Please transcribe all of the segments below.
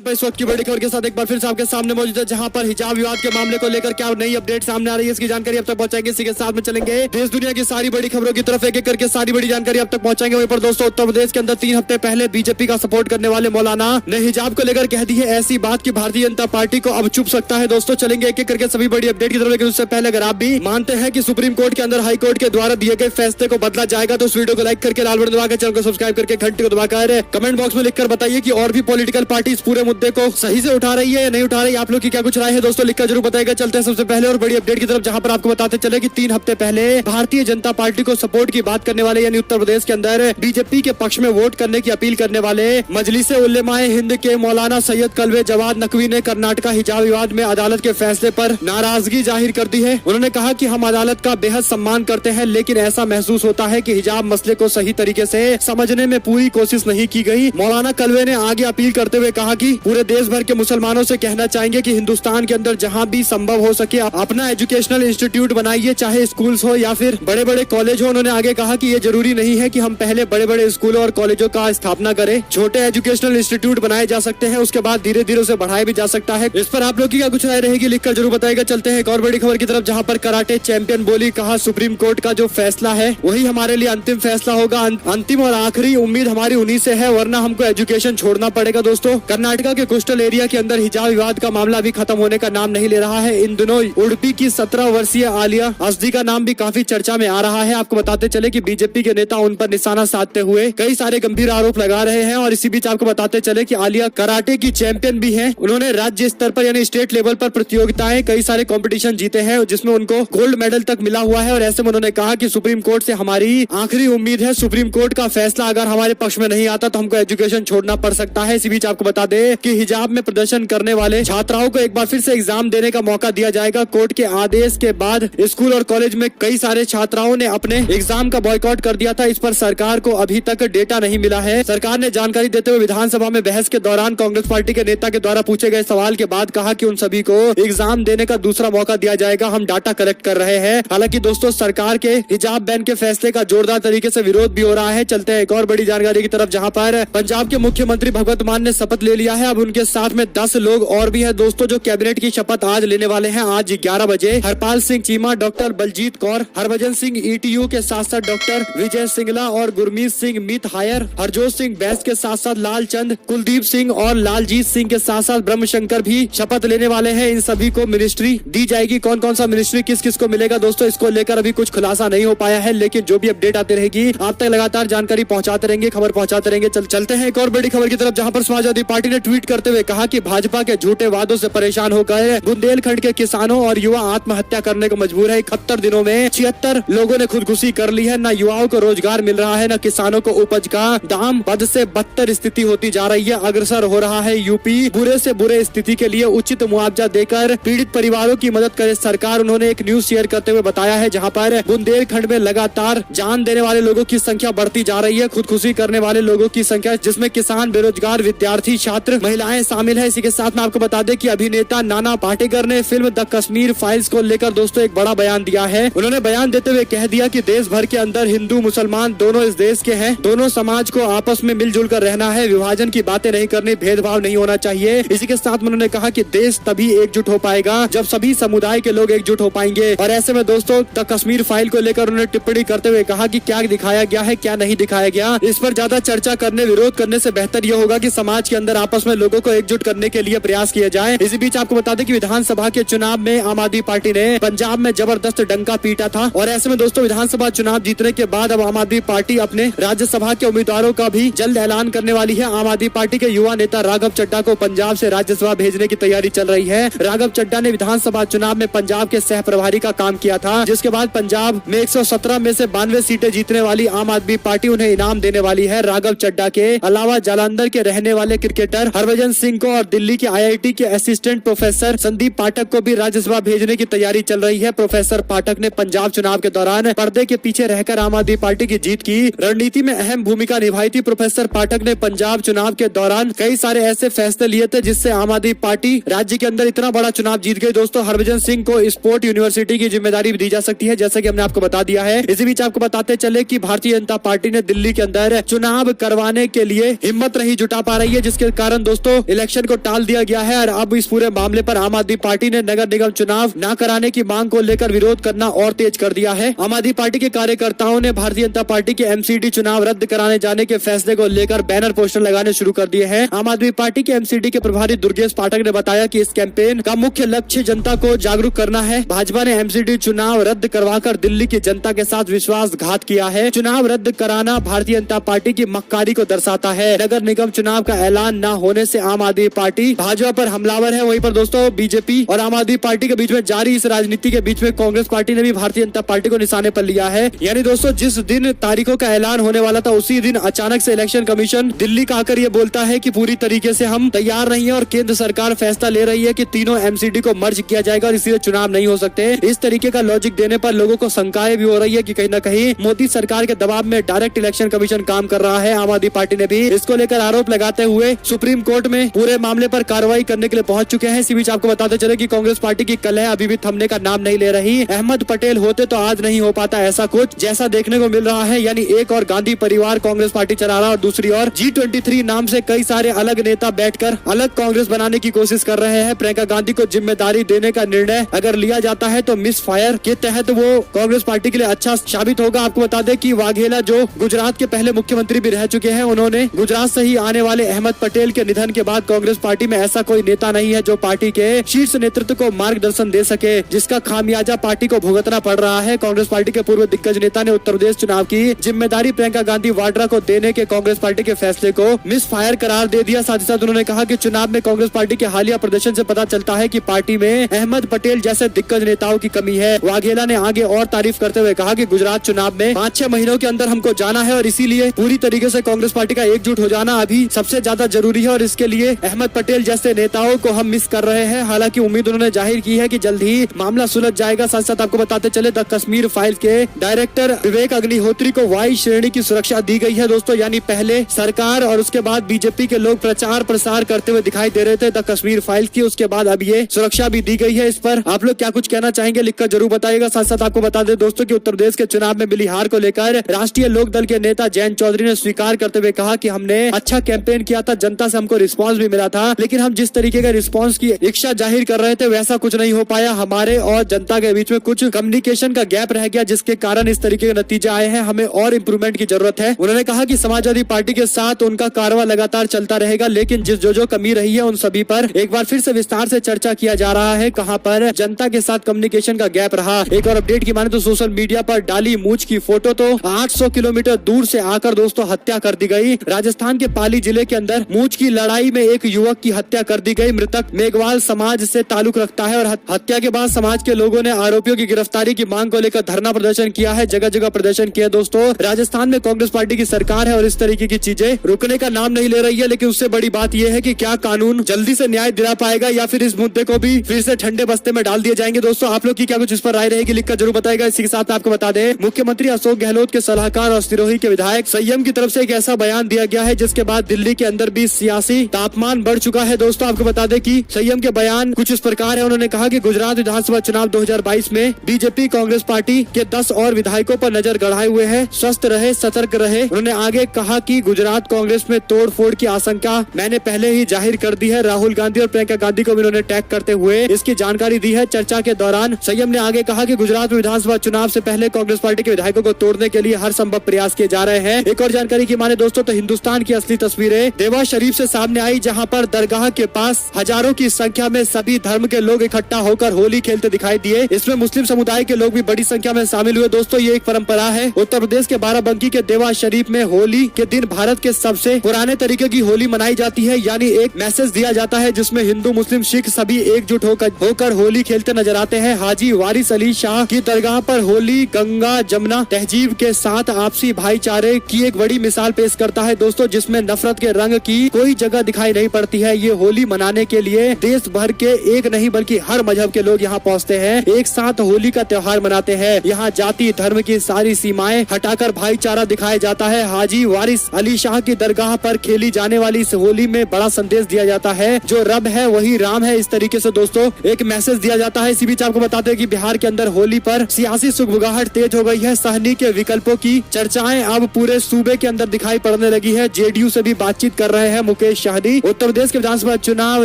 इस वक्त की बड़ी खबर के साथ एक बार फिर से आपके सामने मौजूद है, जहां पर हिजाब विवाद के मामले को लेकर क्या नई अपडेट सामने आ रही है, इसकी जानकारी अब तक पहुंचाएंगे। इसी के साथ में चलेंगे देश दुनिया की सारी बड़ी खबरों की तरफ, एक एक करके सारी बड़ी जानकारी अब तक पहुंचाएंगे। वहीं पर दोस्तों, उत्तर प्रदेश के अंदर 3 हफ्ते पहले बीजेपी का सपोर्ट करने वाले मौलाना ने हिजाब को लेकर कह दी है ऐसी बात की भारतीय जनता पार्टी को अब चुप सकता है। दोस्तों चलेंगे एक एक करके सभी बड़ी अपडेट की तरफ, लेकिन उससे पहले अगर आप भी मानते हैं कि सुप्रीम कोर्ट के अंदर हाई कोर्ट के द्वारा दिए गए फैसले को बदला जाएगा तो इस वीडियो को लाइक करके लाल बटन दबाकर चैनल को सब्सक्राइब करके घंटी को दबाकर कमेंट बॉक्स में लिखकर बताइए कि और भी पॉलिटिकल पार्टी इस पूरे मुद्दे को सही से उठा रही है या नहीं उठा रही है। आप लोग की क्या कुछ राय है दोस्तों, लिखकर जरूर बताएगा। चलते हैं सबसे पहले और बड़ी अपडेट की तरफ, जहां पर आपको बताते चले कि 3 हफ्ते पहले भारतीय जनता पार्टी को सपोर्ट की बात करने वाले यानी उत्तर प्रदेश के अंदर बीजेपी के पक्ष में वोट करने की अपील करने वाले मजलिस उलेमाए हिंद के मौलाना सैयद कल्वे जवाद नकवी ने कर्नाटक हिजाब विवाद में अदालत के फैसले पर नाराजगी जाहिर कर दी है। उन्होंने कहा कि हम अदालत का बेहद सम्मान करते हैं, लेकिन ऐसा महसूस होता है कि हिजाब मसले को सही तरीके से समझने में पूरी कोशिश नहीं की गई। मौलाना कल्वे ने आगे अपील करते हुए कहा कि पूरे देश भर के मुसलमानों से कहना चाहेंगे कि हिंदुस्तान के अंदर जहां भी संभव हो सके अपना एजुकेशनल इंस्टीट्यूट बनाइए, चाहे स्कूल्स हो या फिर बड़े बड़े कॉलेज हो। उन्होंने आगे कहा कि ये जरूरी नहीं है कि हम पहले बड़े बड़े स्कूलों और कॉलेजों का स्थापना करें, छोटे एजुकेशनल इंस्टीट्यूट बनाए जा सकते हैं, उसके बाद धीरे धीरे उसे बढ़ाया भी जा सकता है। इस पर आप लोग की क्या कुछ राय रहेगी, लिखकर जरूर बताएगा। चलते हैं एक और बड़ी खबर की तरफ, जहां पर कराटे चैंपियन बोली, कहा सुप्रीम कोर्ट का जो फैसला है वही हमारे लिए अंतिम फैसला होगा। अंतिम और आखिरी उम्मीद हमारी उन्हीं से है, वरना हमको एजुकेशन छोड़ना पड़ेगा। दोस्तों, कर्नाटक के कोस्टल एरिया के अंदर हिजाब विवाद का मामला अभी खत्म होने का नाम नहीं ले रहा है। इन दिनों उडुपी की 17 वर्षीय आलिया असदी का नाम भी काफी चर्चा में आ रहा है। आपको बताते चले कि बीजेपी के नेता उन पर निशाना साधते हुए कई सारे गंभीर आरोप लगा रहे हैं, और इसी बीच आपको बताते चले कि आलिया कराटे की चैंपियन भी है। उन्होंने राज्य स्तर पर यानी स्टेट लेवल पर प्रतियोगिताएं कई सारे कंपटीशन जीते हैं, जिसमें उनको गोल्ड मेडल तक मिला हुआ है। और ऐसे में उन्होंने कहा कि सुप्रीम कोर्ट से हमारी आखिरी उम्मीद है, सुप्रीम कोर्ट का फैसला अगर हमारे पक्ष में नहीं आता तो हमको एजुकेशन छोड़ना पड़ सकता है। इसी बीच आपको बता दें कि हिजाब में प्रदर्शन करने वाले छात्राओं को एक बार फिर से एग्जाम देने का मौका दिया जाएगा। कोर्ट के आदेश के बाद स्कूल और कॉलेज में कई सारे छात्राओं ने अपने एग्जाम का बॉयकॉट कर दिया था। इस पर सरकार को अभी तक डेटा नहीं मिला है। सरकार ने जानकारी देते हुए विधानसभा में बहस के दौरान कांग्रेस पार्टी के नेता के द्वारा पूछे गए सवाल के बाद कहा कि उन सभी को एग्जाम देने का दूसरा मौका दिया जाएगा, हम डाटा कलेक्ट कर रहे हैं। हालांकि दोस्तों, सरकार के हिजाब बैन के फैसले का जोरदार तरीके से विरोध भी हो रहा है। चलते हैं एक और बड़ी जानकारी की तरफ, जहां पर पंजाब के मुख्यमंत्री भगवंत मान ने शपथ ले लिया है। अब उनके साथ में 10 लोग और भी है दोस्तों, जो कैबिनेट की शपथ आज लेने वाले हैं। आज 11 बजे हरपाल सिंह चीमा, डॉक्टर बलजीत कौर, हरभजन सिंह ईटीयू के साथ साथ डॉक्टर विजय सिंगला और गुरमीत सिंह मीत हायर, हरजोत सिंह बैस के साथ साथ लालचंद, कुलदीप सिंह और लालजीत सिंह के साथ साथ ब्रह्मशंकर भी शपथ लेने वाले हैं। इन सभी को मिनिस्ट्री दी जाएगी। कौन कौन सा मिनिस्ट्री किस किस को मिलेगा दोस्तों, इसको लेकर अभी कुछ खुलासा नहीं हो पाया है, लेकिन जो भी अपडेट आती रहेगी आप तक लगातार जानकारी पहुंचाते रहेंगे, खबर पहुंचाते रहेंगे। चलते हैं एक और बड़ी खबर की तरफ, जहां पर समाजवादी पार्टी ने ट्वीट करते हुए कहा कि भाजपा के झूठे वादों से परेशान होकर बुंदेलखंड के किसानों और युवा आत्महत्या करने को मजबूर है। 71 दिनों में 76 लोगों ने खुदकुशी कर ली है। न युवाओं को रोजगार मिल रहा है, न किसानों को उपज का दाम, बद से बदतर स्थिति होती जा रही है। अग्रसर हो रहा है यूपी। बुरे से बुरे स्थिति के लिए उचित मुआवजा देकर पीड़ित परिवारों की मदद करे सरकार। उन्होंने एक न्यूज शेयर करते हुए बताया है, जहां पर बुंदेलखंड में लगातार जान देने वाले लोगों की संख्या बढ़ती जा रही है, खुदकुशी करने वाले लोगों की संख्या, जिसमें किसान, बेरोजगार, विद्यार्थी, छात्र, महिलाएं शामिल है। इसी के साथ में आपको बता दें कि अभिनेता नाना पाटेकर ने फिल्म द कश्मीर फाइल्स को लेकर दोस्तों एक बड़ा बयान दिया है। उन्होंने बयान देते हुए कह दिया कि देश भर के अंदर हिंदू मुसलमान दोनों इस देश के हैं, दोनों समाज को आपस में मिलजुल कर रहना है, विभाजन की बातें नहीं करनी, भेदभाव नहीं होना चाहिए। इसी के साथ में उन्होंने कहा कि देश तभी एकजुट हो पाएगा जब सभी समुदाय के लोग एकजुट हो पाएंगे। और ऐसे में दोस्तों, द कश्मीर फाइल को लेकर उन्होंने टिप्पणी करते हुए कहा कि क्या दिखाया गया है, क्या नहीं दिखाया गया, इस पर ज्यादा चर्चा करने, विरोध करने से बेहतर यह होगा कि समाज के अंदर आपस में लोगों को एकजुट करने के लिए प्रयास किए जाए। इसी बीच आपको बता दें कि विधानसभा के चुनाव में आम आदमी पार्टी ने पंजाब में जबरदस्त डंका पीटा था, और ऐसे में दोस्तों विधानसभा चुनाव जीतने के बाद अब आम आदमी पार्टी अपने राज्यसभा के उम्मीदवारों का भी जल्द ऐलान करने वाली है। आम आदमी पार्टी के युवा नेता राघव चड्ढा को पंजाब से राज्यसभा भेजने की तैयारी चल रही है। राघव चड्ढा ने विधानसभा चुनाव में पंजाब के सह प्रभारी का काम किया था, जिसके बाद पंजाब में 117 में से 92 सीटें जीतने वाली आम आदमी पार्टी उन्हें इनाम देने वाली है। राघव चड्ढा के अलावा जालंधर के रहने वाले क्रिकेटर हरभजन सिंह को और दिल्ली के IIT के असिस्टेंट प्रोफेसर संदीप पाठक को भी राज्यसभा भेजने की तैयारी चल रही है। प्रोफेसर पाठक ने पंजाब चुनाव के दौरान पर्दे के पीछे रहकर आम आदमी पार्टी की जीत की रणनीति में अहम भूमिका निभाई थी। प्रोफेसर पाठक ने पंजाब चुनाव के दौरान कई सारे ऐसे फैसले लिए थे जिससे आम आदमी पार्टी राज्य के अंदर इतना बड़ा चुनाव जीत गई। दोस्तों, हरभजन सिंह को स्पोर्ट यूनिवर्सिटी की जिम्मेदारी भी दी जा सकती है, जैसा कि हमने आपको बता दिया है। इसी बीच आपको बताते चले कि भारतीय जनता पार्टी ने दिल्ली के अंदर चुनाव करवाने के लिए हिम्मत नहीं जुटा पा रही है, जिसके कारण दोस्तों इलेक्शन को टाल दिया गया है और अब इस पूरे मामले पर आम आदमी पार्टी ने नगर निगम चुनाव न कराने की मांग को लेकर विरोध करना और तेज कर दिया है। आम आदमी पार्टी के कार्यकर्ताओं ने भारतीय जनता पार्टी के एमसीडी चुनाव रद्द कराने जाने के फैसले को लेकर बैनर पोस्टर लगाने शुरू कर दिए हैं। आम आदमी पार्टी के एमसीडी के प्रभारी दुर्गेश पाठक ने बताया कि इस कैंपेन का मुख्य लक्ष्य जनता को जागरूक करना है। भाजपा ने एमसीडी चुनाव रद्द करवाकर दिल्ली की जनता के साथ विश्वासघात किया है। चुनाव रद्द कराना भारतीय जनता पार्टी की मक्कारी को दर्शाता है। नगर निगम चुनाव का ऐलान न होने से आम आदमी पार्टी भाजपा पर हमलावर है। वहीं पर दोस्तों बीजेपी और आम आदमी पार्टी के बीच में जारी इस राजनीति के बीच में कांग्रेस पार्टी ने भी भारतीय जनता पार्टी को निशाने पर लिया है। यानी दोस्तों जिस दिन तारीखों का ऐलान होने वाला था उसी दिन अचानक से इलेक्शन कमीशन दिल्ली का आकर ये बोलता है कि पूरी तरीके से हम तैयार नहीं है और केंद्र सरकार फैसला ले रही है कि तीनों एमसीडी को मर्ज किया जाएगा और इसलिए चुनाव नहीं हो सकते। इस तरीके का लॉजिक देने पर लोगों को शंकाएं भी हो रही है कि कहीं न कहीं मोदी सरकार के दबाव में डायरेक्ट इलेक्शन कमीशन काम कर रहा है। आम आदमी पार्टी ने भी इसको लेकर आरोप लगाते हुए सुप्रीम कोर्ट में पूरे मामले पर कार्रवाई करने के लिए पहुंच चुके हैं। इसी बीच आपको बताते चले कि कांग्रेस पार्टी की कलह अभी भी थमने का नाम नहीं ले रही। अहमद पटेल होते तो आज नहीं हो पाता ऐसा कुछ जैसा देखने को मिल रहा है। यानी एक और गांधी परिवार कांग्रेस पार्टी चला रहा है और दूसरी ओर G23 नाम से कई सारे अलग नेता बैठकर अलग कांग्रेस बनाने की कोशिश कर रहे हैं। प्रियंका गांधी को जिम्मेदारी देने का निर्णय अगर लिया जाता है तो मिस फायर के तहत वो कांग्रेस पार्टी के लिए अच्छा साबित होगा। आपको बता दें कि वाघेला जो गुजरात के पहले मुख्यमंत्री भी रह चुके हैं, उन्होंने गुजरात से ही आने वाले अहमद पटेल के निधन के बाद कांग्रेस पार्टी में ऐसा कोई नेता नहीं है जो पार्टी के शीर्ष नेतृत्व को मार्गदर्शन दे सके, जिसका खामियाजा पार्टी को भुगतना पड़ रहा है। कांग्रेस पार्टी के पूर्व दिग्गज नेता ने उत्तर प्रदेश चुनाव की जिम्मेदारी प्रियंका गांधी वाड्रा को देने के कांग्रेस पार्टी के फैसले को मिस फायर करार दे दिया। साथ ही साथ उन्होंने कहा कि चुनाव में कांग्रेस पार्टी के हालिया प्रदर्शन से पता चलता है कि पार्टी में अहमद पटेल जैसे दिग्गज नेताओं की कमी है। वाघेला ने आगे और तारीफ करते हुए कहा कि गुजरात चुनाव में 5-6 महीनों के अंदर हमको जाना है और इसीलिए पूरी तरीके से कांग्रेस पार्टी का एकजुट हो जाना अभी सबसे ज्यादा जरूरी है और इसके लिए अहमद पटेल जैसे नेताओं को हम मिस कर रहे हैं। हालांकि उम्मीद उन्होंने जाहिर की है कि जल्द ही मामला सुलझ जाएगा। साथ साथ आपको बताते चले द कश्मीर फाइल के डायरेक्टर विवेक अग्निहोत्री को वाई श्रेणी की सुरक्षा दी गई है। दोस्तों यानी पहले सरकार और उसके बाद बीजेपी के लोग प्रचार प्रसार करते हुए दिखाई दे रहे थे द कश्मीर फाइल की, उसके बाद अब ये सुरक्षा भी दी गई है। इस पर आप लोग क्या कुछ कहना चाहेंगे लिखकर जरूर बताइएगा। साथ साथ आपको बता दें दोस्तों कि उत्तर प्रदेश के चुनाव में मिली हार को लेकर राष्ट्रीय लोक दल के नेता जयंत चौधरी ने स्वीकार करते हुए कहा कि हमने अच्छा कैंपेन किया था, जनता से हमको रिस्पांस भी मिला था, लेकिन हम जिस तरीके का रिस्पांस की इच्छा जाहिर कर रहे थे वैसा कुछ नहीं हो पाया। हमारे और जनता के बीच में कुछ कम्युनिकेशन का गैप रह गया जिसके कारण इस तरीके के नतीजे आए हैं। हमें और इम्प्रूवमेंट की जरूरत है। उन्होंने कहा कि समाजवादी पार्टी के साथ उनका कारवा लगातार चलता रहेगा, लेकिन जो कमी रही है उन सभी पर एक बार फिर से विस्तार से चर्चा किया जा रहा है। कहां पर जनता के साथ कम्युनिकेशन का गैप रहा। एक और अपडेट की माने तो सोशल मीडिया पर डाली मूंछ की फोटो तो 800 किलोमीटर दूर से आकर दोस्तों हत्या कर दी गई। राजस्थान के पाली जिले के अंदर मूंछ की लड़ाई में एक युवक की हत्या कर दी गई। मृतक मेघवाल समाज से ताल्लुक रखता है और हत्या के बाद समाज के लोगों ने आरोपियों की गिरफ्तारी की मांग को लेकर धरना प्रदर्शन किया है, जगह जगह प्रदर्शन किया। दोस्तों राजस्थान में कांग्रेस पार्टी की सरकार है और इस तरीके की चीजें रुकने का नाम नहीं ले रही है, लेकिन उससे बड़ी बात यह है कि क्या कानून जल्दी से न्याय दिला पाएगा या फिर इस मुद्दे को भी फिर से ठंडे बस्ते में डाल दिए जाएंगे। दोस्तों आप लोग की क्या कुछ इस पर राय रहेगी लिखकर जरूर बताएगा। इसी के साथ आपको बता दें मुख्यमंत्री अशोक गहलोत के सलाहकार और सिरोही के विधायक संयम की तरफ से एक ऐसा बयान दिया गया है जिसके बाद दिल्ली के अंदर भी सियासी तापमान बढ़ चुका है। दोस्तों आपको बता दें कि संयम के बयान कुछ इस प्रकार है। उन्होंने कहा कि गुजरात विधानसभा चुनाव 2022 में बीजेपी कांग्रेस पार्टी के 10 और विधायकों पर नजर गड़ाए हुए है, स्वस्थ रहे, सतर्क रहे। उन्होंने आगे कहा कि गुजरात कांग्रेस में तोड़फोड़ की आशंका मैंने पहले ही जाहिर कर दी है। राहुल गांधी और प्रियंका गांधी को भी उन्होंने टैग करते हुए इसकी जानकारी दी है। चर्चा के दौरान संयम ने आगे कहा कि गुजरात विधानसभा चुनाव से पहले कांग्रेस पार्टी के विधायकों को तोड़ने के लिए हर संभव प्रयास किए जा रहे हैं। एक और जानकारी की माने दोस्तों तो हिंदुस्तान की असली तस्वीरें देवा शरीफ से सामने आई, जहां पर दरगाह के पास हजारों की संख्या में सभी धर्म के लोग इकट्ठा होकर होली खेलते दिखाई दिए। इसमें मुस्लिम समुदाय के लोग भी बड़ी संख्या में शामिल हुए। दोस्तों ये एक परंपरा है। उत्तर प्रदेश के बाराबंकी के देवा शरीफ में होली के दिन भारत के सबसे पुराने तरीके की होली मनाई जाती है। यानी एक मैसेज दिया जाता है जिसमें हिंदू मुस्लिम सिख सभी एकजुट होकर होली खेलते नजर आते हैं। हाजी वारिस अली शाह की दरगाह पर होली गंगा जमुना तहजीब के साथ आपसी भाईचारे की एक बड़ी मिसाल पेश करता है दोस्तों, जिसमें नफरत के रंग की कोई जगह दिखाई नहीं पड़ती है। ये होली मनाने के लिए देश भर के एक नहीं बल्कि हर मजहब के लोग यहाँ पहुँचते हैं, एक साथ होली का त्योहार मनाते हैं। यहाँ जाति धर्म की सारी सीमाएं हटाकर भाईचारा दिखाया जाता है। हाजी वारिस अली शाह की दरगाह पर खेली जाने वाली इस होली में बड़ा संदेश दिया जाता है, जो रब है वही राम है। इस तरीके से दोस्तों एक मैसेज दिया जाता है। इसी बीच आपको बताते हैं कि बिहार के अंदर होली पर सियासी सुगबुगाहट तेज हो गई है। सहनी के विकल्पों की चर्चाएं अब पूरे सूबे के अंदर दिखाई पड़ने लगी है। जेडीयू से भी बातचीत कर रहे हैं मुकेश मुकेश सहनी। उत्तर प्रदेश के विधानसभा चुनाव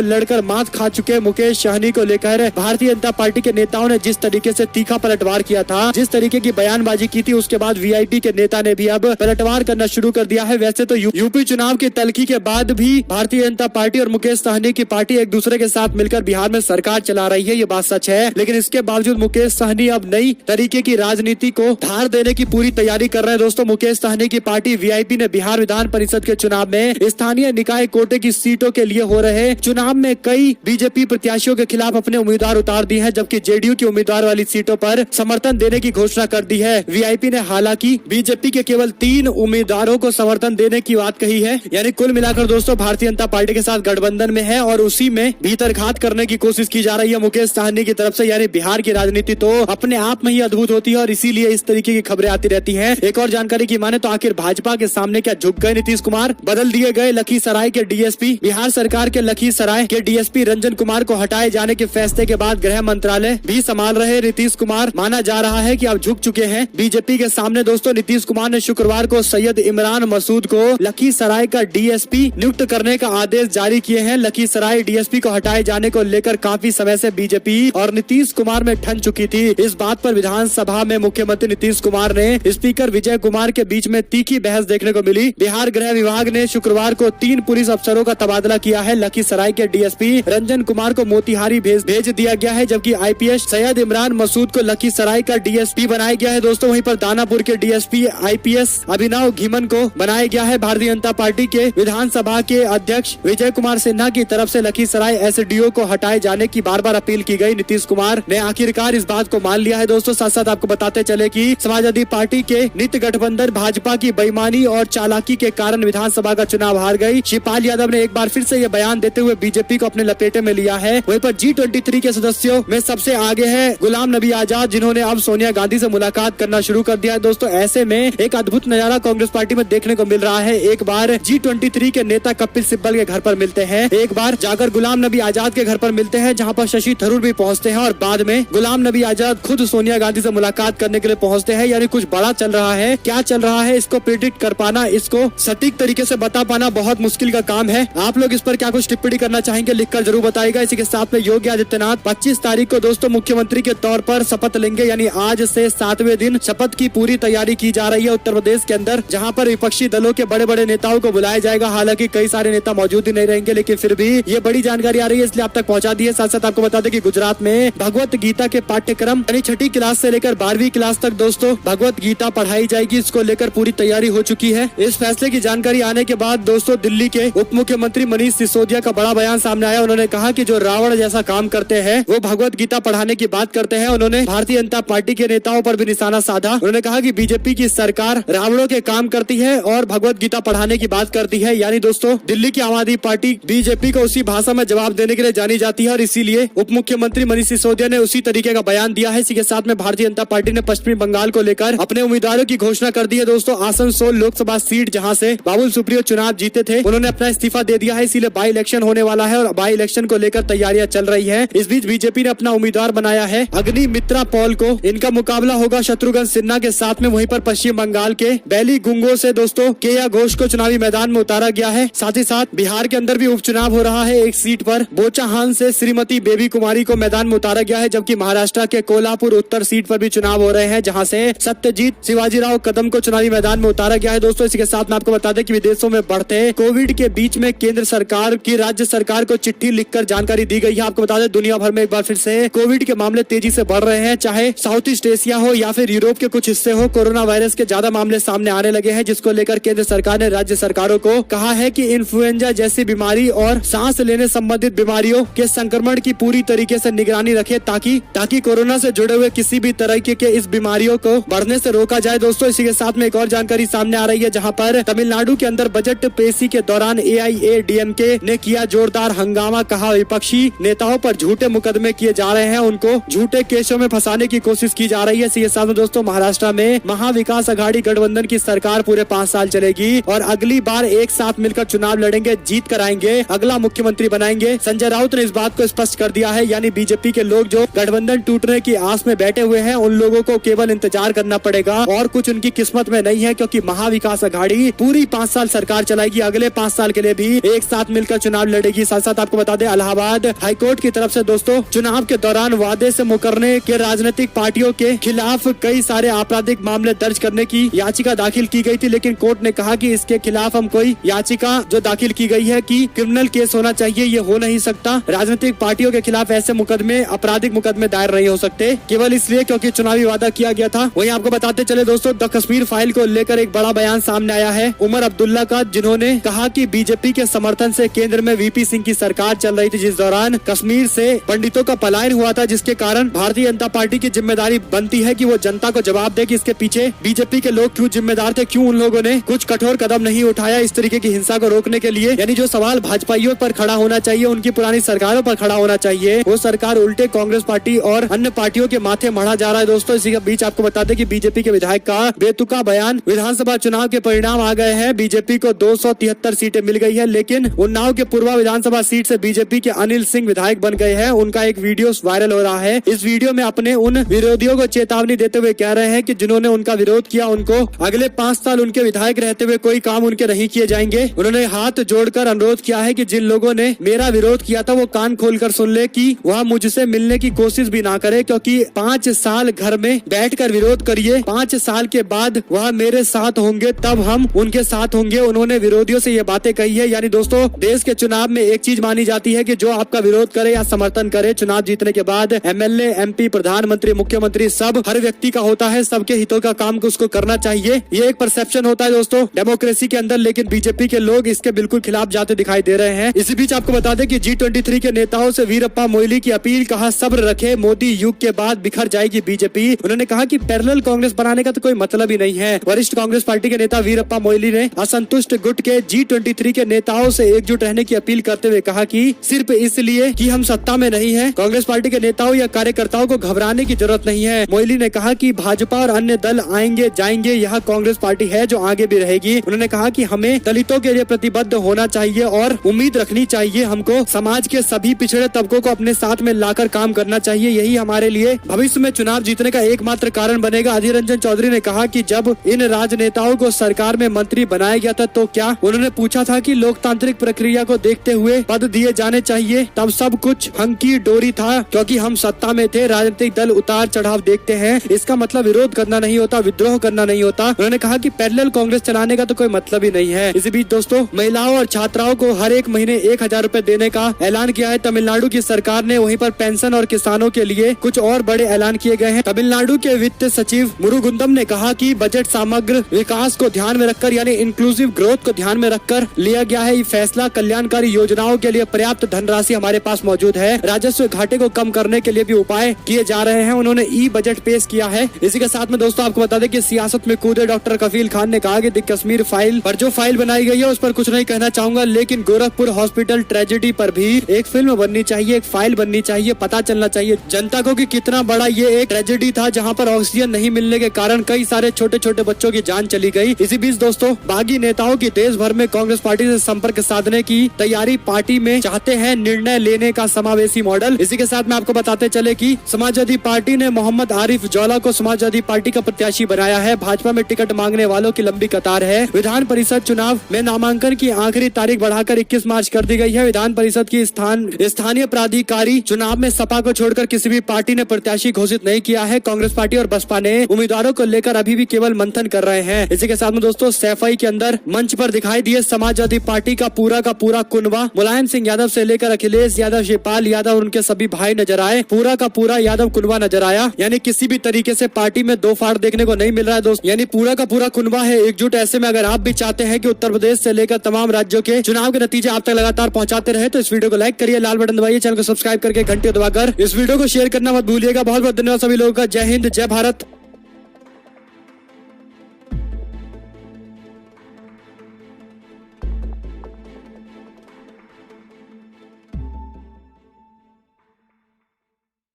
लड़कर मात खा चुके मुकेश सहनी को लेकर भारतीय जनता पार्टी के नेताओं ने जिस तरीके से तीखा पलटवार किया था, जिस तरीके की बयानबाजी की थी, उसके बाद वीआईपी के नेता ने भी अब पलटवार करना शुरू कर दिया है। वैसे तो यूपी चुनाव की तल्खी के बाद भी भारतीय जनता पार्टी और मुकेश सहनी की पार्टी एक दूसरे के साथ मिलकर बिहार में सरकार चला रही है, ये बात सच है। लेकिन इसके बावजूद मुकेश सहनी अब नई तरीके की राजनीति को धार देने की पूरी तैयारी कर रहे हैं। दोस्तों, मुकेश सहनी की पार्टी वीआईपी ने बिहार विधान परिषद के चुनाव में स्थानीय निकाय कोटे की सीटों के लिए हो रहे चुनाव में कई बीजेपी प्रत्याशियों के खिलाफ अपने उम्मीदवार उतार दिए हैं, जबकि जेडीयू की उम्मीदवार वाली सीटों पर समर्थन देने की घोषणा कर दी है। वीआईपी ने हालांकि बीजेपी के केवल 3 उम्मीदवारों को समर्थन देने की बात कही है। यानी कुल मिलाकर दोस्तों भारतीय जनता पार्टी के साथ गठबंधन में है और उसी में भीतरघात करने की कोशिश की जा रही है मुकेश सहनी की तरफ से। यानी बिहार की राजनीति तो अपने आप में ही अद्भुत होती है और इसीलिए इस तरीके की खबरें आती रहती हैं। एक और जानकारी की माने तो आखिर भाजपा के सामने क्या झुक गए नीतीश कुमार? बदल दिए गए लखीसराय के डीएसपी। बिहार सरकार के लखीसराय के डीएसपी रंजन कुमार को हटाए जाने के फैसले के बाद गृह मंत्रालय भी संभाल रहे नीतीश कुमार माना जा रहा है कि अब झुक चुके हैं बीजेपी के सामने। दोस्तों, नीतीश कुमार ने शुक्रवार को सैयद इमरान मसूद को लखीसराय का डीएसपी नियुक्त करने का आदेश जारी किए हैं। लखीसराय डीएसपी को हटाए जाने को लेकर काफी समय से बीजेपी और नीतीश कुमार में ठन चुकी थी। इस बात पर विधानसभा में मुख्यमंत्री नीतीश कुमार ने स्पीकर विजय कुमार के बीच में तीखी बहस देखने को मिली। बिहार गृह विभाग ने शुक्रवार को 3 पुलिस अफसरों का तबादला किया है। लखीसराय के डीएसपी रंजन कुमार को मोतिहारी भेज दिया गया है, जबकि आईपीएस सैयद इमरान मसूद को लखीसराय का डीएसपी बनाया गया है। दोस्तों, वहीं पर दानापुर के डीएसपी आईपीएस अभिनव घीमन को बनाया गया है। भारतीय जनता पार्टी के विधानसभा के अध्यक्ष विजय कुमार सिन्हा की तरफ से लखीसराय एसडीओ को हटाए जाने की बार बार अपील की गई। नीतीश कुमार ने आखिरकार इस बात को मान लिया है। दोस्तों, साथ साथ आपको बताते चले कि समाजवादी पार्टी के नित्य गठबंधन भाजपा की बेईमानी और चालाकी के कारण विधानसभा का चुनाव हार गई। शिवपाल यादव ने एक बार फिर से ये बयान देते हुए बीजेपी को अपने लपेटे में लिया है। वहीं पर G23 के सदस्यों में सबसे आगे है गुलाम नबी आजाद, जिन्होंने अब सोनिया गांधी से मुलाकात करना शुरू कर दिया है। दोस्तों, ऐसे में एक अद्भुत नजारा कांग्रेस पार्टी में देखने को मिल रहा है। एक बार G23 के नेता कपिल सिब्बल के घर पर मिलते हैं, एक बार जाकर गुलाम नबी आजाद के घर पर मिलते हैं, जहां पर शशि थरूर भी पहुंचते हैं और बाद में गुलाम नबी आजाद खुद सोनिया गांधी से मुलाकात करने के लिए पहुंचते हैं। यानी कुछ बड़ा चल रहा है। क्या चल रहा है इसको प्रिडिक्ट कर पाना, इसको सटीक तरीके से बता पाना बहुत मुश्किल का काम है। आप लोग इस पर क्या कुछ टिप्पणी करना चाहेंगे, लिखकर जरूर बताइएगा। इसी के साथ में योगी आदित्यनाथ 25 तारीख को दोस्तों मुख्यमंत्री के तौर पर शपथ लेंगे। यानी आज से 7वें दिन शपथ की पूरी तैयारी की जा रही है उत्तर प्रदेश के अंदर, जहां पर विपक्षी दलों के बड़े बड़े नेताओं को बुलाया जाएगा। हालांकि कई सारे नेता मौजूद ही नहीं रहेंगे, लेकिन फिर भी ये बड़ी जानकारी आ रही है, इसलिए आप तक पहुंचा दी है। साथ साथ आपको बता दें कि गुजरात में भगवत गीता के पाठ्यक्रम यानी 6ठी क्लास से लेकर 12वीं क्लास तक दोस्तों भगवत गीता पढ़ाई जाएगी। इसको लेकर पूरी तैयारी हो चुकी है। इस फैसले की जानकारी आने के बाद दोस्तों दिल्ली के उप मुख्यमंत्री मनीष सिसोदिया का बड़ा बयान सामने आया। उन्होंने कहा कि जो रावण जैसा काम करते हैं वो भगवत गीता पढ़ाने की बात करते हैं। उन्होंने भारतीय जनता पार्टी के नेताओं पर भी निशाना साधा। उन्होंने कहा कि बीजेपी की सरकार रावणों के काम करती है और भगवत गीता पढ़ाने की बात करती है। यानी दोस्तों दिल्ली की आम आदमी पार्टी बीजेपी को उसी भाषा में जवाब देने के लिए जानी जाती है और इसीलिए उप मुख्यमंत्री मनीष सिसोदिया ने उसी तरीके का बयान दिया है। इसी के साथ में भारतीय जनता पार्टी ने पश्चिमी बंगाल को लेकर अपने उम्मीदवारों की घोषणा कर दी है। दोस्तों, आसनसोल लोकसभा सीट जहां से बाबुल सुप्रियो चुनाव जीते थे, उन्होंने अपना इस्तीफा दे दिया है। इसीलिए बाई इलेक्शन होने वाला है और बाई इलेक्शन को लेकर तैयारियां चल रही है। इस बीच बीजेपी ने अपना उम्मीदवार बनाया है अग्नि मित्रा पॉल को। इनका मुकाबला होगा शत्रुघ्न सिन्हा के साथ में। वहीं पर पश्चिम बंगाल के बैलीगुंगो से दोस्तों केया घोष को चुनावी मैदान में उतारा गया है। साथ ही साथ बिहार के अंदर भी उपचुनाव हो रहा है। एक सीट पर बोचाहान से श्रीमती बेबी कुमारी को मैदान में उतारा गया है, जबकि महाराष्ट्र के कोल्हापुर उत्तर सीट पर भी चुनाव हो रहे हैं, जहां से सत्यजीत शिवाजीराव कदम को चुनावी मैदान में उतारा गया है। दोस्तों, इसी के साथ में आपको बता दें कि विदेशों में बढ़ते कोविड के बीच में केंद्र सरकार की राज्य सरकार को चिट्ठी लिखकर जानकारी दी गई है। आपको बता दें दुनिया भर में एक बार फिर से कोविड के मामले तेजी से बढ़ रहे हैं, चाहे साउथ ईस्ट एशिया हो या फिर यूरोप के कुछ हिस्से हो। कोरोना वायरस के ज्यादा मामले सामने आने लगे हैं, जिसको लेकर केंद्र सरकार ने राज्य सरकारों को कहा है कि इन्फ्लुएंजा जैसी बीमारी और सांस लेने संबंधित बीमारियों के संक्रमण की पूरी तरीके से निगरानी रखे, ताकि कोरोना से जुड़े हुए किसी भी तरह के इस बीमारियों को बढ़ने से रोका जाए। दोस्तों, इसी के साथ में एक और जानकारी सामने आ रही है, जहां पर तमिलनाडु के अंदर बजट पेशी के दौरान AIADMK ने किया जोरदार हंगामा। कहा विपक्षी नेताओं पर झूठे मुकदमे किए जा रहे हैं, उनको झूठे केसों में फंसाने की कोशिश की जा रही है। इसी के साथ में दोस्तों महाराष्ट्र में महाविकास अघाड़ी गठबंधन की सरकार पूरे 5 साल चलेगी और अगली बार एक साथ मिलकर चुनाव लड़ेंगे, जीत कर आएंगे, अगला मुख्यमंत्री बनाएंगे। संजय राउत ने इस बात को स्पष्ट कर दिया है। यानी बीजेपी के लोग जो गठबंधन टूटने की आस में बैठे हुए हैं, उन लोगों को केवल इंतजार करना पड़ेगा और कुछ उनकी किस्मत में नहीं है, क्योंकि महाविकास अघाड़ी पूरी 5 साल सरकार चलाएगी। अगले 5 साल के लिए सीटें भी एक साथ मिलकर चुनाव लड़ेगी। साथ साथ आपको बता दें इलाहाबाद हाईकोर्ट की तरफ से दोस्तों चुनाव के दौरान वादे से मुकरने के राजनीतिक पार्टियों के खिलाफ कई सारे आपराधिक मामले दर्ज करने की याचिका दाखिल की गई थी, लेकिन कोर्ट ने कहा कि इसके खिलाफ हम कोई याचिका जो दाखिल की गई है कि क्रिमिनल केस होना चाहिए, ये हो नहीं सकता। राजनीतिक पार्टियों के खिलाफ ऐसे मुकदमे आपराधिक मुकदमे दायर नहीं हो सकते केवल इसलिए क्योंकि चुनावी वादा किया गया था। वहीं आपको बताते चले दोस्तों द कश्मीर फाइल को लेकर एक बड़ा बयान सामने आया है उमर अब्दुल्ला का, जिन्होंने कहा कि बीजेपी के समर्थन से केंद्र में वीपी सिंह की सरकार चल रही थी, जिस दौरान कश्मीर से पंडितों का पलायन हुआ था, जिसके कारण भारतीय जनता पार्टी की जिम्मेदारी बनती है कि वो जनता को जवाब दे कि इसके पीछे बीजेपी के लोग क्यों जिम्मेदार थे, क्यों उन लोगों ने कुछ कठोर कदम नहीं उठाया इस तरीके की हिंसा को रोकने के लिए। यानी जो सवाल भाजपाइयों पर खड़ा होना चाहिए, उनकी पुरानी सरकारों पर खड़ा होना चाहिए, वो सरकार उल्टे कांग्रेस पार्टी और अन्य पार्टियों के माथे मढ़ा जा रहा है। दोस्तों इसी के बीच आपको बता दें कि बीजेपी के विधायक का बेतुका बयान। विधानसभा चुनाव के परिणाम आ गए हैं, बीजेपी को 273 सीटें मिल गई है, लेकिन उन्नाव के पूर्वा विधानसभा सीट से बीजेपी के अनिल सिंह विधायक बन गए हैं। उनका एक वीडियो वायरल हो रहा है। इस वीडियो में अपने उन विरोधियों को चेतावनी देते हुए कह रहे हैं कि जिन्होंने उनका विरोध किया उनको अगले 5 साल उनके विधायक रहते हुए कोई काम उनके नहीं किए जाएंगे। उन्होंने हाथ जोड़कर अनुरोध किया है कि जिन लोगों ने मेरा विरोध किया था वो कान खोलकर सुन ले कि वह मुझसे मिलने की कोशिश भी ना करे, क्योंकि 5 साल घर में बैठकर विरोध करिए, 5 साल के बाद वह मेरे साथ होंगे, तब हम उनके साथ होंगे। उन्होंने विरोधियों से ये बातें कही है। यानी दोस्तों देश के चुनाव में एक चीज मानी जाती है कि जो आपका विरोध करे या समर्थन करे, चुनाव जीतने के बाद एमएलए, एमपी, प्रधानमंत्री, मुख्यमंत्री सब हर व्यक्ति का होता है, सबके हितों का काम उसको करना चाहिए। ये एक परसेप्शन होता है दोस्तों डेमोक्रेसी के अंदर, लेकिन बीजेपी के लोग इसके बिल्कुल खिलाफ जाते दिखाई दे रहे हैं। इसी बीच आपको बता दें कि G23 के नेताओं से वीरप्पा मोइली की अपील, कहा सब्र रखे, मोदी युग के बाद बिखर जाएगी बीजेपी। उन्होंने कहा कि पैरेलल कांग्रेस बनाने का तो कोई मतलब ही नहीं है। वरिष्ठ कांग्रेस पार्टी के नेता वीरप्पा मोइली ने असंतुष्ट गुट के G23 के नेताओं से एकजुट रहने की अपील करते हुए कहा कि सिर्फ इसलिए कि हम सत्ता में नहीं है, कांग्रेस पार्टी के नेताओं या कार्यकर्ताओं को घबराने की जरूरत नहीं है। मोइली ने कहा कि भाजपा और अन्य दल आएंगे जाएंगे, यह कांग्रेस पार्टी है जो आगे भी रहेगी। उन्होंने कहा कि हमें दलितों के लिए प्रतिबद्ध होना चाहिए और उम्मीद रखनी चाहिए, हमको समाज के सभी पिछड़े तबकों को अपने साथ में लाकर काम करना चाहिए, यही हमारे लिए भविष्य में चुनाव जीतने का एकमात्र कारण बनेगा। अधीर रंजन चौधरी ने कहा कि जब इन राजनेताओं को सरकार में मंत्री बनाया गया था तो क्या उन्होंने पूछा था कि लोकतांत्रिक प्रक्रिया को देखते हुए पद दिए जाने चाहिए? तब सब कुछ हंकी डोरी था, क्योंकि हम सत्ता में थे। राजनीतिक दल उतार चढ़ाव देखते हैं, इसका मतलब विरोध करना नहीं होता, विद्रोह करना नहीं होता। उन्होंने कहा कि पैरेलल कांग्रेस चलाने का तो कोई मतलब ही नहीं है। इसी बीच दोस्तों महिलाओं और छात्राओं को हर एक महीने 1000 रूपए देने का ऐलान किया है तमिलनाडु की सरकार ने। वहीं पर पेंशन और किसानों के लिए कुछ और बड़े ऐलान किए गए हैं। तमिलनाडु के वित्त सचिव मुरुगुंदम ने कहा कि बजट समग्र विकास को ध्यान में रखकर यानी इंक्लूसिव ग्रोथ को ध्यान में रखकर लिया गया है। ये फैसला कल्याणकारी योजनाओं के लिए पर्याप्त धनराशि हमारे पास मौजूद है, राजस्व घाटे को कम करने के लिए भी उपाय किए जा रहे हैं। उन्होंने ई बजट पेश किया है। इसी के साथ में दोस्तों आपको बता दें कि सियासत में कूदे डॉक्टर कफील खान ने कहा कि द कश्मीर फाइल पर जो फाइल बनाई गई है उस पर कुछ नहीं कहना चाहूंगा, लेकिन गोरखपुर हॉस्पिटल ट्रेजेडी पर भी एक फिल्म बननी चाहिए, एक फाइल बननी चाहिए, पता चलना चाहिए जनता को कि कितना बड़ा ये एक ट्रेजेडी था, जहां पर ऑक्सीजन नहीं मिलने के कारण कई सारे छोटे छोटे बच्चों की जान चली गई। इसी बीच दोस्तों बागी नेताओं की देश भर में कांग्रेस पार्टी से संपर्क साधने की तैयारी, पार्टी में चाहते हैं निर्णय लेने का समावेशी मॉडल। इसी के साथ में आपको बताते चले कि समाजवादी पार्टी ने मोहम्मद आरिफ जौला को समाजवादी पार्टी का प्रत्याशी बनाया है। भाजपा में टिकट मांगने वालों की लंबी कतार है। विधान परिषद चुनाव में नामांकन की आखिरी तारीख बढ़ाकर 21 मार्च कर दी गई है। विधान परिषद की स्थानीय प्राधिकारी चुनाव में सपा को छोड़कर किसी भी पार्टी ने प्रत्याशी घोषित नहीं किया है। कांग्रेस पार्टी और बसपा ने उम्मीदवारों को लेकर अभी भी केवल मंथन कर रहे हैं। इसी के साथ में दोस्तों सैफई के अंदर मंच पर दिखाई दिए समाजवादी पार्टी का पूरा कुनवा। मुलायम सिंह यादव से लेकर अखिलेश यादव, शिवपाल यादव और उनके सभी भाई नजर आए। पूरा का पूरा यादव कुनवा नजर आया। यानी किसी भी तरीके से पार्टी में दो फाड़ देखने को नहीं मिल रहा है दोस्त, यानी पूरा का पूरा कुनवा है एकजुट। ऐसे में अगर आप भी चाहते हैं कि उत्तर प्रदेश से लेकर तमाम राज्यों के चुनाव के नतीजे आप तक लगातार पहुंचाते रहे तो इस वीडियो को लाइक करिए, लाल बटन दबाइए, चैनल को सब्सक्राइब करके घंटे दबाकर इस वीडियो को शेयर करना मत भूलिएगा। बहुत बहुत धन्यवाद सभी लोगों का। जय हिंद, जय भारत।